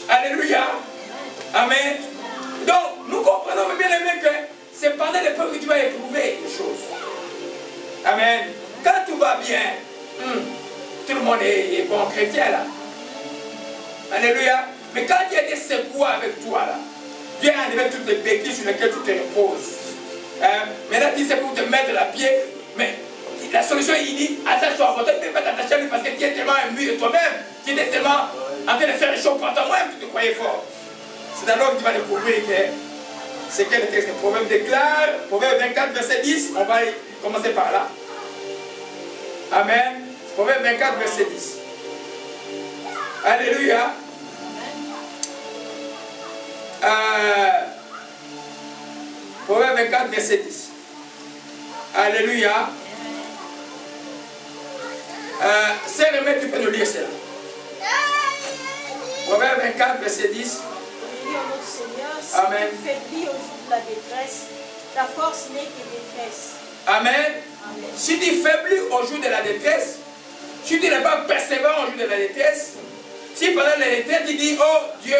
Alléluia. Amen. Donc, nous comprenons bien aimé que c'est pendant l'épreuve que tu vas éprouver les choses. Amen. Quand tout va bien, tout le monde est bon chrétien là. Alléluia. Mais quand il y a des secours avec toi là, Dieu a enlevé toutes les béquilles sur lesquelles tu te reposes. Maintenant, tu sais pour te mettre la pied, mais la solution, il dit, attache-toi à toi. Tu ne peux pas t'attacher à lui parce que tu es tellement imbu de toi-même. Tu étais tellement en train de faire les choses pour toi-même que tu te croyais fort. C'est alors que tu vas découvrir que c'est quel texte. Le Proverbe déclare, Proverbe 24, verset 10, on va commencer par là. Amen. Proverbe 24, verset 10. Alléluia. Proverbe 24, verset 10. Alléluia. C'est remède, tu peux nous lire cela. Proverbe 24, verset 10. Amen. Si tu faiblis au jour de la détresse, ta force n'est que détresse. Amen. Amen. Si tu faiblis au jour de la détresse, si tu n'es pas persévérant au jour de la détresse, si pendant la détresse tu dis, oh Dieu,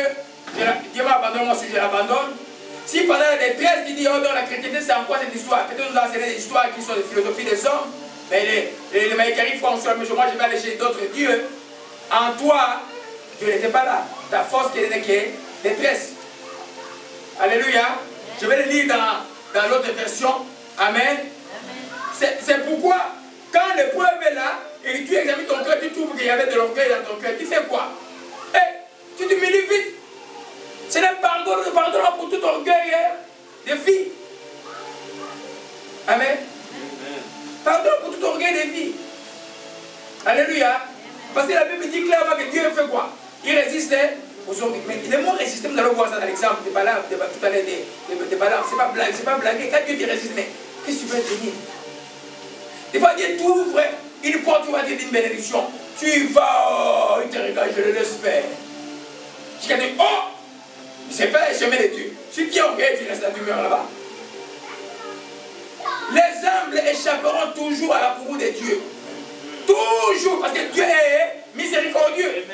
Dieu m'a abandonné, moi si je l'abandonne. Si pendant la détresse tu dis, oh non, la chrétienté c'est en quoi cette histoire? Peut-être nous enseigner des histoires qui sont des philosophies des hommes. Mais les maïcaris font en soi, mais moi je vais aller chez d'autres dieux. En toi, Dieu n'était pas là. Ta force qui n'est que détresse. Alléluia. Je vais le lire dans l'autre version. Amen. C'est pourquoi, quand l'épreuve est là, et tu examines ton cœur, tu trouves qu'il y avait de l'orgueil dans ton cœur, tu fais quoi? Tu t'humilies vite. C'est le pardon pour tout orgueil des filles. Amen. Pardon pour tout orgueil des filles. Alléluia. Parce que la Bible dit clairement que Dieu fait quoi? Il résiste aux orgueils. Mais le mot résister, nous allons voir ça dans l'exemple de Balaam, tout à l'heure de Balaam. C'est pas blagué. Quand Dieu te résiste, mais qu'est-ce que tu veux devenir? Des fois, Dieu t'ouvre une porte, tu vas dire une bénédiction. Tu vas, il te regarde, je le laisse faire. Tu vas dire, oh, c'est pas le chemin de Dieu. Si tu es orgueilleux, tu restes là, tu meurs là-bas. Les humbles échapperont toujours à la courroux de Dieu. Toujours, parce que Dieu est miséricordieux.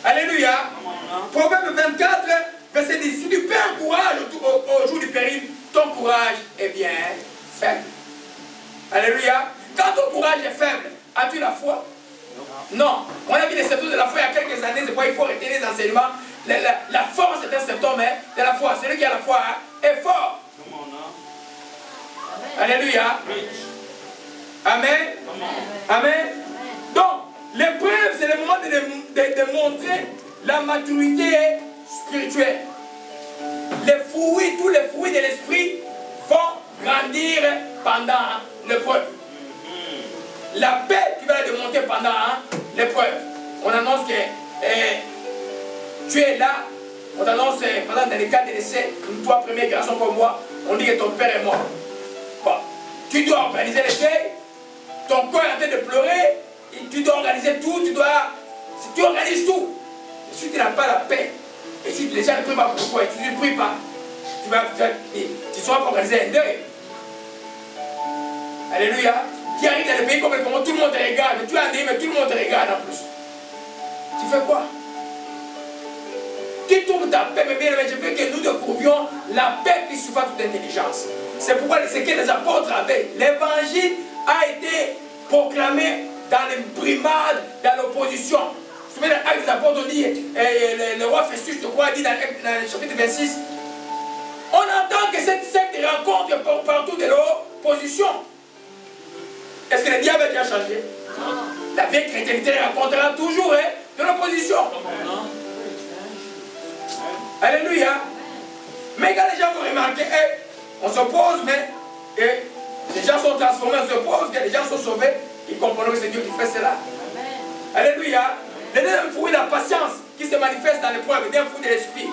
Alléluia. Proverbe 24, verset 10. Si tu perds courage au jour du péril, ton courage est bien faible. Alléluia. Quand ton courage est faible, as-tu la foi? Non. On a vu les symptômes de la foi il y a quelques années, c'est pourquoi il faut retenir les enseignements. La force est un symptôme de la foi. Celui qui a la foi est fort. Alléluia. Amen. Amen. Donc, l'épreuve, c'est le moment de montrer la maturité spirituelle. Les fruits, tous les fruits de l'esprit vont grandir pendant l'épreuve. La paix, tu vas la démontrer pendant l'épreuve. On annonce que tu es là. On t'annonce, par exemple, dans les cas de décès, toi, premier garçon comme moi, on dit que ton père est mort. Bon, tu dois organiser les deuils. Ton corps est en train de pleurer. Et tu dois organiser tout. Si tu organises tout, et si tu n'as pas la paix, et si les gens ne prient pas pour toi, et tu ne pries pas, tu ne sauras pas organiser un deuil. Alléluia. Tu arrives dans le pays comme le Congo, tout le monde te regarde. Mais tu as un deuil, mais tout le monde te regarde en plus. Tu fais quoi? Tu trouves ta paix, mais bien, je veux que nous découvrions la paix qui surpasse toute intelligence. C'est pourquoi ce que les apôtres avaient. L'évangile a été proclamé dans les brimades, dans l'opposition. Vous vous souvenez dans l'acte des apôtres, on dit, le roi Festus, je crois, dit dans le chapitre 26, on entend que cette secte rencontre partout de l'opposition. Est-ce que le diable a déjà changé? Non. La vieille chrétienté rencontrera toujours de l'opposition. Alléluia. Mais quand les gens vont remarquer, on s'oppose, mais les gens sont transformés, on s'oppose, les gens sont sauvés, ils comprennent que c'est Dieu qui fait cela. Amen. Alléluia. Le deuxième fruit, la patience, qui se manifeste dans l'épreuve, le deuxième fruit de l'esprit.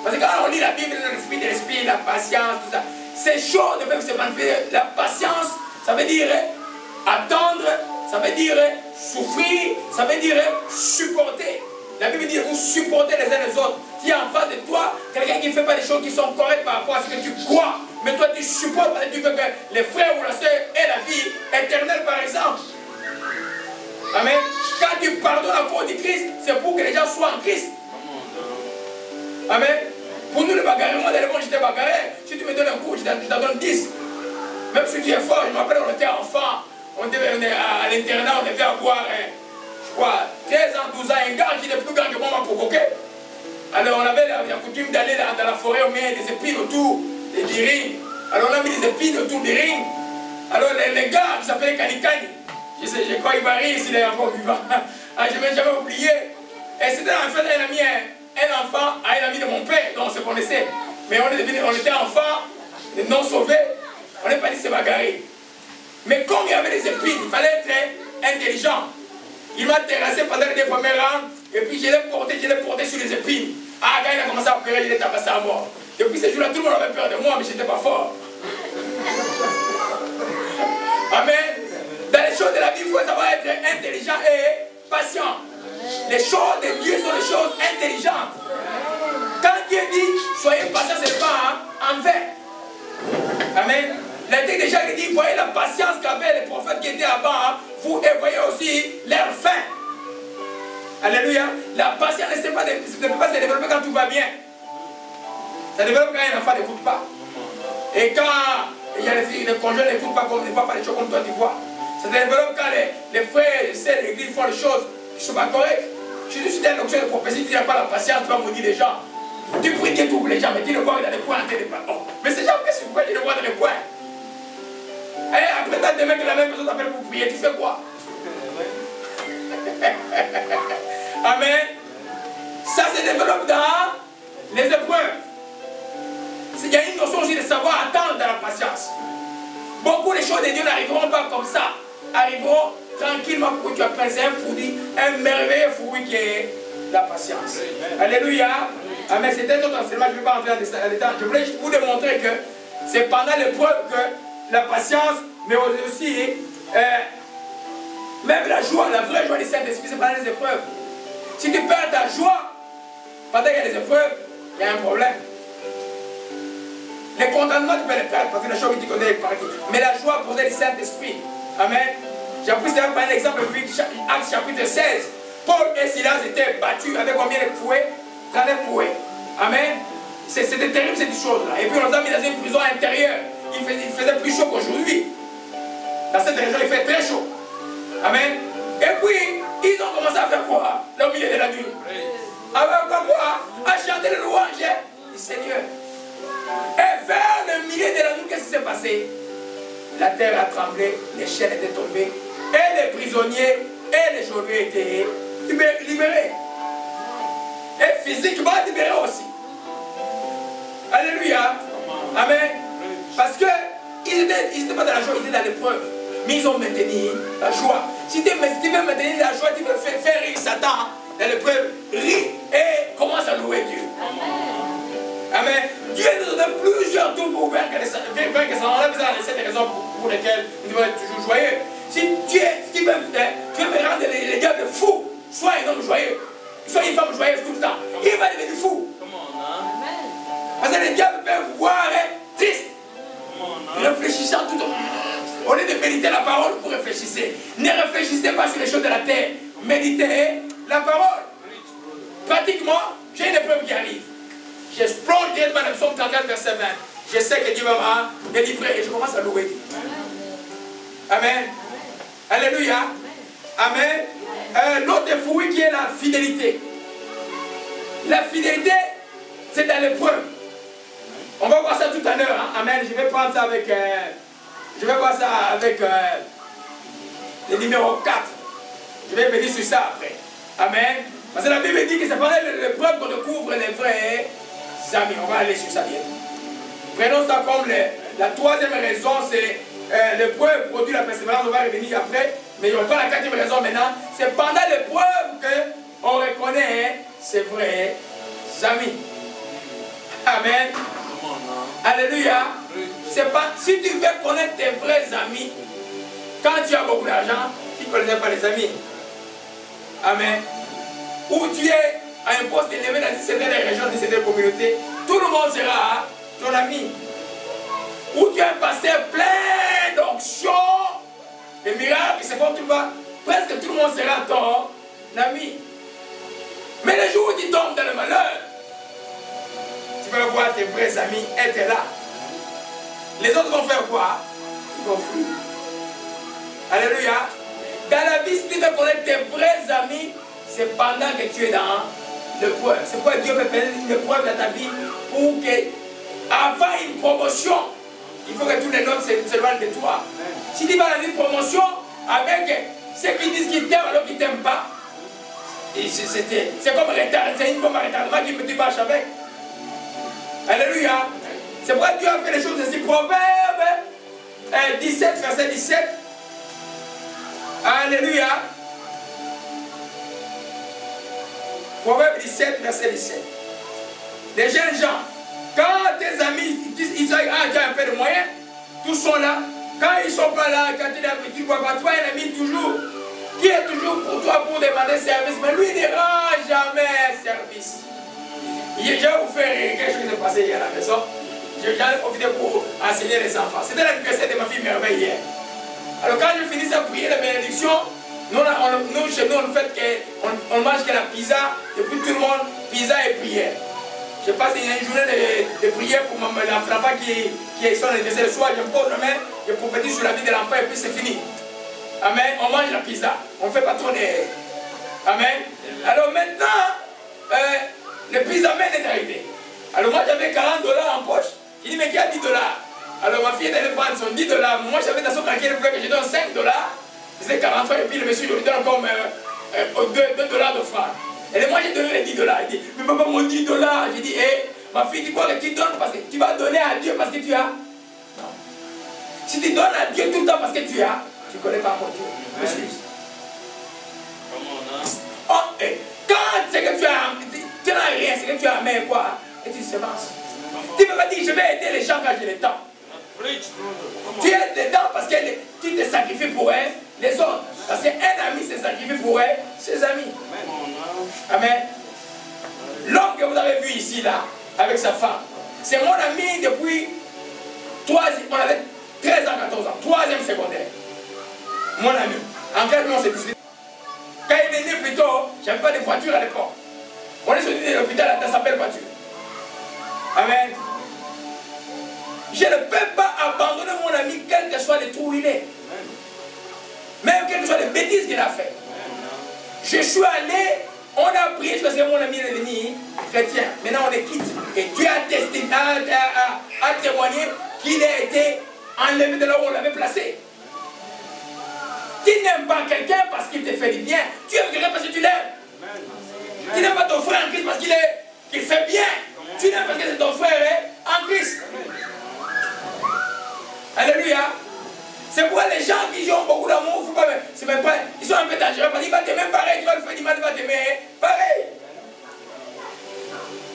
Parce que quand on lit la Bible, le fruit de l'esprit, la patience, tout ça, ces choses ne peuvent se manifester. La patience, ça veut dire attendre, ça veut dire souffrir, ça veut dire supporter. La Bible dit vous supportez les uns les autres. Tu es en face de toi, quelqu'un qui ne fait pas des choses qui sont correctes par rapport à ce que tu crois. Mais toi tu supportes parce que tu veux que les frères ou la soeur aient la vie éternelle par exemple. Amen. Quand tu pardonnes la faute du Christ, c'est pour que les gens soient en Christ. Amen. Pour nous, le bagarre, moi, d'ailleurs, j'étais bagarré. Si tu me donnes un coup, je t'en donne 10. Même si tu es fort, je me rappelle, on était enfant. On était à l'internat, on devait avoir, je crois, 13 ans, 12 ans. Un gars qui était plus grand que moi m'a provoqué. Alors, on avait la coutume d'aller dans la forêt, on met des épines autour des rings. Alors, on a mis des épines autour des rings. Alors, les gars qui s'appelaient Kanikani, je crois qu'il va rire s'il est encore vivant. Je ne vais jamais oublier. Et c'était en fait un ami, un enfant à un ami de mon père, dont on se connaissait. Mais on était enfants, non sauvés. On n'est pas dit se bagarrer. Mais comme il y avait des épines, il fallait être intelligent. Il m'a terrassé pendant les 2 premiers rangs. Et puis je l'ai porté sur les épines. Ah, quand il a commencé à pleurer, il est tabassé à mort. Depuis ce jour-là, tout le monde avait peur de moi, mais je n'étais pas fort. Amen. Dans les choses de la vie, il faut savoir être intelligent et patient. Les choses de Dieu sont des choses intelligentes. Quand Dieu dit, soyez patient, ce n'est pas en vain. Amen. Il a été déjà dit, voyez la patience qu'avaient les prophètes qui étaient avant, vous, et voyez aussi leur fin. Alléluia. La patience ne peut pas se développer quand tout va bien. Ça développe quand un enfant n'écoute pas. Et quand il y a les conjoints n'écoutent pas, comme ne voient pas les choses comme toi tu vois. Ça développe quand les frères et les sœurs de l'église font les choses qui ne sont pas correctes. Si tu suis une option de prophétie, tu n'as pas la patience, tu vas maudire les gens. Tu pries Dieu tous les gens, mais tu le vois dans les coins, tu ne pas. Oh. Mais ces gens, qu'est-ce que tu le vois dans les coins? Et après, tu as demain que la même personne t'appelle pour prier, tu fais quoi? Amen. Ça se développe dans les épreuves. Il y a une notion aussi de savoir attendre dans la patience. Beaucoup de choses de Dieu n'arriveront pas comme ça. Arriveront tranquillement pour que tu apprennes un fruit, un merveilleux fruit qui est la patience. Alléluia. Amen. C'était notre enseignement, je ne vais pas rentrer dans les détails. Je voulais juste vous démontrer que c'est pendant l'épreuve que la patience, mais aussi même la joie, la vraie joie du Saint-Esprit, c'est pendant les épreuves. Si tu perds ta joie, pendant qu'il y a des épreuves, il y a un problème. Les contentements, tu peux les perdre parce que la chose que tu connais est partie. Mais la joie procède du Saint-Esprit. Amen. J'ai appris ça par un exemple, Actes chapitre 16. Paul et Silas étaient battus avec combien de fouets? 39 fouets. Amen. C'était terrible cette chose-là. Et puis on les a mis dans une prison intérieure. Il faisait plus chaud qu'aujourd'hui. Dans cette région, il fait très chaud. Amen. Et puis, ils ont commencé à faire quoi? Au milieu de la nuit. Avec quoi? À chanter le louange du Seigneur. Et vers le milieu de la nuit, qu'est-ce qui s'est passé? La terre a tremblé, les chaînes étaient tombées, et les prisonniers et les geôliers étaient libérés. Et physiquement libérés aussi. Alléluia. Amen. Parce qu'ils n'étaient pas dans la joie, ils étaient dans l'épreuve. Mais ils ont maintenu la joie. Si tu veux maintenir la joie, tu veux faire rire Satan dans l'épreuve, ris et commence à louer Dieu. Amen. Dieu nous donne plusieurs tours pour vaincre ça. On a besoin de cette raison pour lesquelles nous devons être toujours joyeux. Si tu veux me rendre les diables fous, sois un homme joyeux. Sois une femme joyeuse tout le temps. Il va devenir fou. Parce que les diables peuvent voir triste. Réfléchissant tout le temps. Au lieu de méditer la parole, vous réfléchissez. Ne réfléchissez pas sur les choses de la terre. Méditez la parole. Pratiquement, j'ai une épreuve qui arrive. J'explose directement dans le psaume 34, verset 20. Je sais que Dieu va me délivrer et je commence à louer Dieu. Amen. Alléluia. Amen. L'autre fruit qui est la fidélité. La fidélité, c'est dans l'épreuve. On va voir ça tout à l'heure. Hein? Amen. Je vais prendre ça avec... je vais voir ça avec le numéro 4. Je vais venir sur ça après. Amen. Parce que la Bible dit que c'est pendant l'épreuve qu'on découvre les vrais amis. On va aller sur ça bientôt. Prenons ça comme la troisième raison, c'est l'épreuve produit la persévérance. On va revenir après. Mais on prend la quatrième raison maintenant. C'est pendant l'épreuve qu'on reconnaît ses vrais amis. Amen. Alléluia. C'est pas, si tu veux connaître tes vrais amis, quand tu as beaucoup d'argent, tu ne connais pas les amis. Amen. Ou tu es à un poste élevé dans une certaine région, dans une certaine communauté, tout le monde sera ton ami. Ou tu es un pasteur plein d'onction, des miracles qui se font tout bas, presque tout le monde sera ton ami. Mais le jour où tu tombes dans le malheur, tu vas voir tes vrais amis être là. Les autres vont faire quoi? Ils vont fuir. Alléluia. Dans la vie, si tu veux connaître tes vrais amis, c'est pendant que tu es dans l'épreuve. C'est pourquoi Dieu peut faire une épreuve dans ta vie pour que, avant une promotion, il faut que tous les hommes s'éloignent de toi. Si tu vas dans une promotion avec ceux qui disent qu'ils t'aiment alors qu'ils ne t'aiment pas, c'est comme retard, c'est une bombe à retardement que tu marches avec. Alléluia. C'est pourquoi Dieu a fait les choses ainsi. Proverbe 17, verset 17. Alléluia. Proverbe 17, verset 17. Les jeunes gens, quand tes amis ils disent, ah, tu as un peu de moyens, tous sont là. Quand ils ne sont pas là, quand tu ne vois pas, toi, un ami toujours, qui est toujours pour toi pour demander service, mais lui, il ne rend jamais service. Je vais vous faire quelque chose qui s'est passé hier à la maison. J'en ai profité pour enseigner les enfants. C'était l'anniversaire de ma fille Merveille hier. Alors quand je finis à prier la bénédiction, nous chez nous, on fait qu'on mange que la pizza, et puis tout le monde, pizza et prière. Je passe une journée de prière pour l'enfant qui est son anniversaire le soir, je me pose la main, je prophétise sur la vie de l'enfant et puis c'est fini. Amen. On mange la pizza. On ne fait pas trop de... Amen. Alors maintenant, le pizza man est arrivé. Alors moi j'avais 40 $ en poche. Il dit mais qui a 10 $? Alors ma fille est allée prendre son 10 $. Moi j'avais dans son tranquille, il voulait que je donne 5 $. C'était 43 et puis le monsieur je lui donne encore 2 $ de francs. Et moi j'ai donné les 10 $. Il dit mais papa mon 10 $. J'ai dit hé, ma fille, tu crois que tu donnes parce que tu vas donner à Dieu parce que tu as? Non. Si tu donnes à Dieu tout le temps parce que tu as, tu ne connais pas mon Dieu. Excuse. Oh, quand c'est que tu n'as rien, c'est que tu as mais quoi? Et tu semences. Tu ne peux pas dire je vais aider les gens quand j'ai le temps. Tu es dedans parce que tu te sacrifies pour elle, les autres. Parce qu'un ami se sacrifie pour elle, ses amis. Amen. L'homme que vous avez vu ici, là, avec sa femme, c'est mon ami depuis 3 ans. On avait 13 ans, 14 ans, 3e secondaire. Mon ami. En quel moment on s'est disputé? Quand il est né plutôt, j'avais pas de voiture à l'époque. On est sorti de l'hôpital dans sa belle voiture. Amen. Je ne peux pas abandonner mon ami, quel que soit le trou où il est. Même quelles que soient les bêtises qu'il a fait. Je suis allé, on a prié parce que mon ami est devenu chrétien. Maintenant on est quitte. Et Dieu a témoigné qu'il a été enlevé de là où on l'avait placé. Tu n'aimes pas quelqu'un parce qu'il te fait du bien. Tu aimes quelqu'un parce que tu l'aimes. Tu n'aimes pas ton frère en Christ parce qu'il fait bien. Tu l'aimes parce que c'est ton frère en Christ. Alléluia. C'est pourquoi les gens qui ont beaucoup d'amour, c'est même pas, ils sont un peu dangereux parce qu'il va t'aimer pareil, tu vas le faire du mal, il va t'aimer pareil.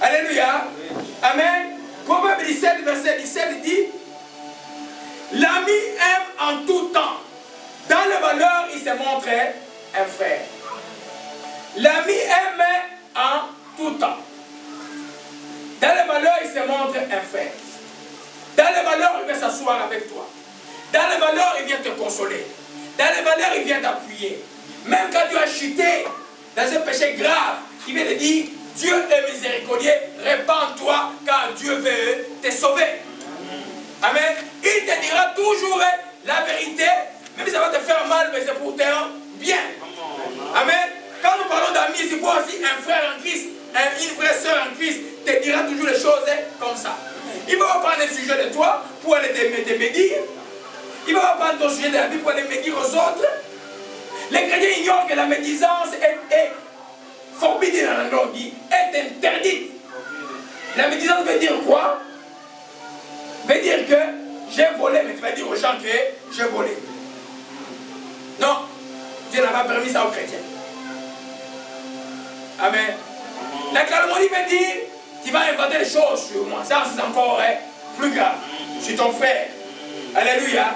Alléluia. Amen. Proverbe 17, verset 17 dit, l'ami aime en tout temps. Dans le malheur, il se montre un frère. L'ami aime en tout temps. Dans le malheur, il se montre un frère. Dans le malheur, il vient s'asseoir avec toi. Dans le malheur, il vient te consoler. Dans le malheur, il vient t'appuyer. Même quand tu as chuté dans un péché grave, il vient te dire, Dieu est miséricordieux, répands-toi car Dieu veut te sauver. Amen. Il te dira toujours la vérité, même si ça va te faire mal, mais c'est pour ton bien. Amen. Quand nous parlons d'amis, c'est quoi aussi un frère en Christ, une vraie soeur en Christ, te dira toujours les choses comme ça. Il va pas prendre un sujet de toi pour aller te médire. Il va pas prendre ton sujet de la vie pour aller médire aux autres. Les chrétiens ignorent que la médisance est forbidden dans la langue, est interdite. La médisance veut dire quoi? Veut dire que j'ai volé, mais tu vas dire aux gens que j'ai volé. Non, Dieu n'a pas permis ça aux chrétiens. Amen. La calomnie veut dire, tu vas inventer des choses sur moi. Ça, c'est encore plus grave. Je suis ton frère. Alléluia.